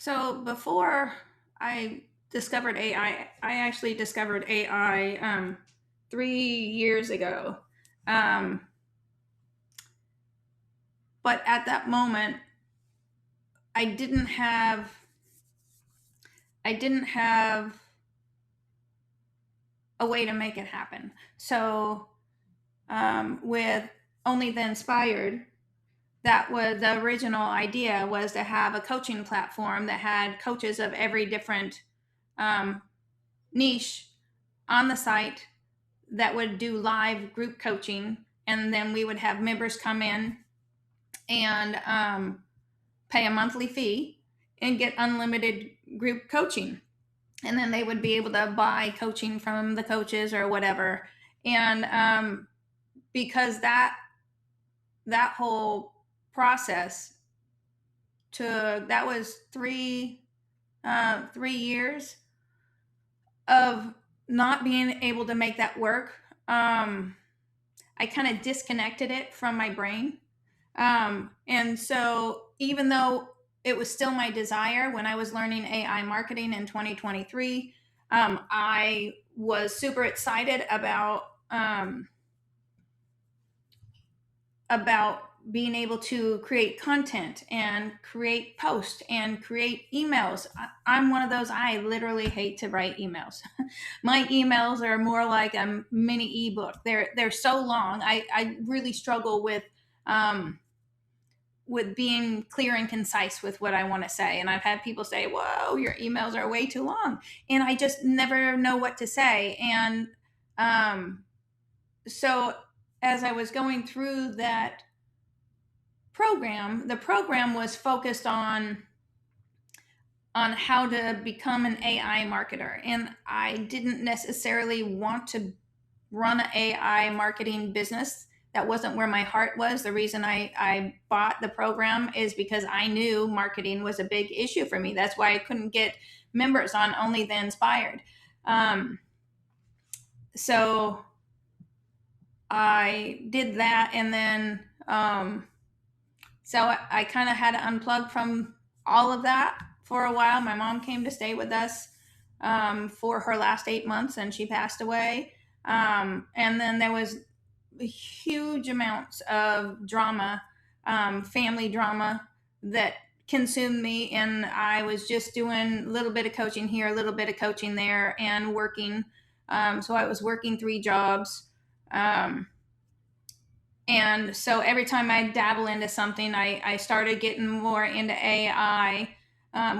So before I discovered AI, I actually discovered AI 3 years ago. Um, but at that moment, I didn't have I didn't have a way to make it happen. So with Only the Inspired, that was the original idea, was to have a coaching platform that had coaches of every different um, niche on the site that would do live group coaching, and then we would have members come in and pay a monthly fee and get unlimited group coaching, and then they would be able to buy coaching from the coaches or whatever. And because that whole process took, that was 3 years of not being able to make that work. I kind of disconnected it from my brain. And so, even though it was still my desire when I was learning AI marketing in 2023, I was super excited about being able to create content and create posts and create emails. I'm one of those, I literally hate to write emails. My emails are more like a mini ebook. They're so long. I really struggle with being clear and concise with what I want to say. And I've had people say, "Whoa, your emails are way too long," and I just never know what to say. And um, so, as I was going through that program, the program was focused on how to become an AI marketer, and I didn't necessarily want to run an AI marketing business. That wasn't where my heart was. The reason I bought the program is because I knew marketing was a big issue for me. That's why I couldn't get members on Only the Inspired. Um, so I did that, and then so I kind of had to unplug from all of that for a while. My mom came to stay with us for her last 8 months, and she passed away. And then there was huge amounts of drama, family drama, that consumed me. And I was just doing a little bit of coaching here, a little bit of coaching there, and working. So I was working 3 jobs. And so every time I dabble into something, I started getting more into AI,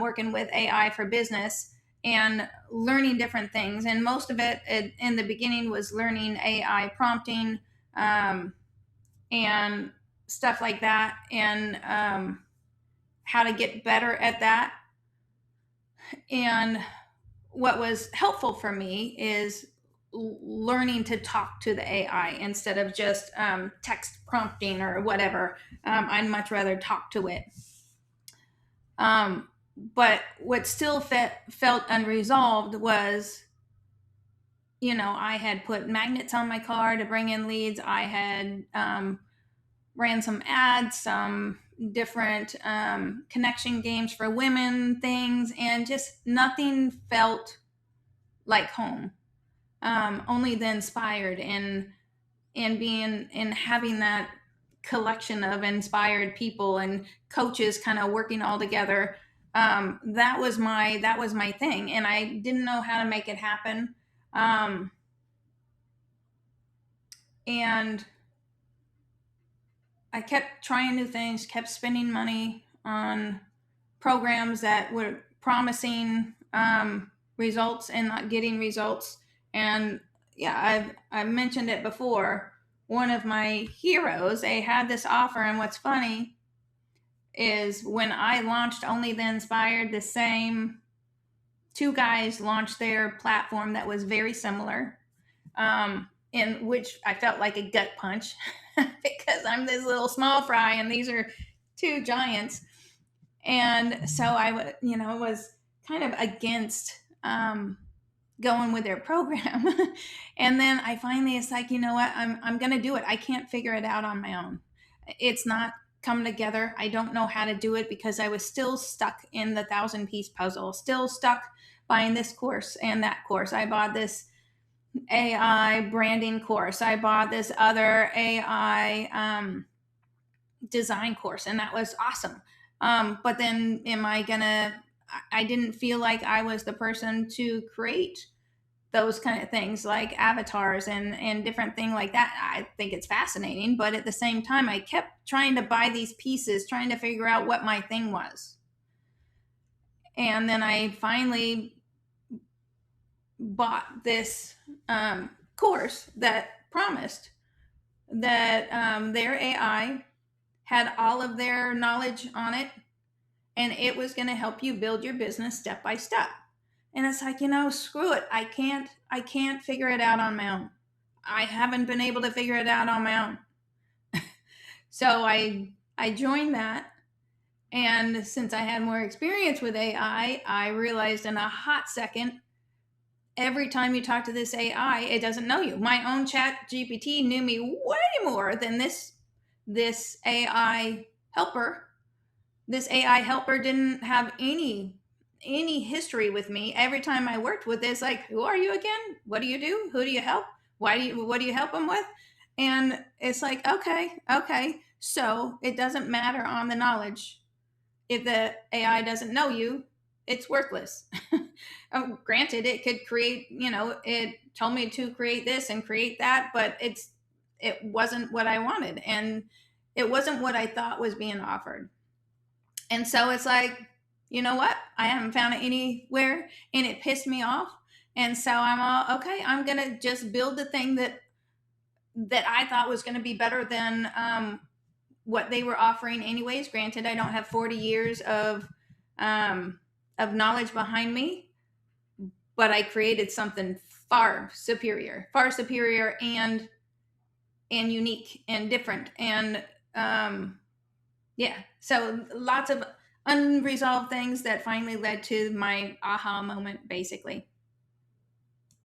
working with AI for business and learning different things. And most of it in the beginning was learning AI prompting, and stuff like that, and how to get better at that. And what was helpful for me is learning to talk to the AI instead of just text prompting or whatever. I'd much rather talk to it. But what still felt unresolved was, I had put magnets on my car to bring in leads. I had ran some ads, some different connection games for women things, and just nothing felt like home. Only the Inspired, and being and having that collection of inspired people and coaches kind of working all together. That was my thing, and I didn't know how to make it happen. And I kept trying new things, kept spending money on programs that were promising results and not getting results. And yeah, I've mentioned it before. One of my heroes, they had this offer, and what's funny is when I launched Only the Inspired, the same 2 guys launched their platform that was very similar, in which I felt like a gut punch because I'm this little small fry and these are 2 giants. And so I was kind of against going with their program. And then I finally, it's like, you know what, I'm going to do it. I can't figure it out on my own. It's not come together. I don't know how to do it because I was still stuck in the 1,000-piece puzzle, still stuck buying this course and that course. I bought this AI branding course. I bought this other AI design course, and that was awesome. But then I didn't feel like I was the person to create those kind of things like avatars and different thing like that. I think it's fascinating, but at the same time, I kept trying to buy these pieces, trying to figure out what my thing was. And then I finally bought this course that promised that their AI had all of their knowledge on it, and it was going to help you build your business step by step. And it's like, screw it. I can't figure it out on my own. I haven't been able to figure it out on my own. So I joined that. And since I had more experience with AI, I realized in a hot second, every time you talk to this AI, it doesn't know you. My own chat GPT knew me way more than this AI helper. This AI helper didn't have any history with me. Every time I worked with this, like, who are you again? What do you do? Who do you help? What do you help them with? And it's like, okay. So it doesn't matter on the knowledge. If the AI doesn't know you, it's worthless. Granted, it could create, it told me to create this and create that, but it wasn't what I wanted. And it wasn't what I thought was being offered. And so it's like, you know what? I haven't found it anywhere, and it pissed me off. And so I'm all, okay, I'm going to just build the thing that I thought was going to be better than what they were offering anyways. Granted, I don't have 40 years of knowledge behind me, but I created something far superior and unique and different. And yeah, so lots of unresolved things that finally led to my aha moment, basically.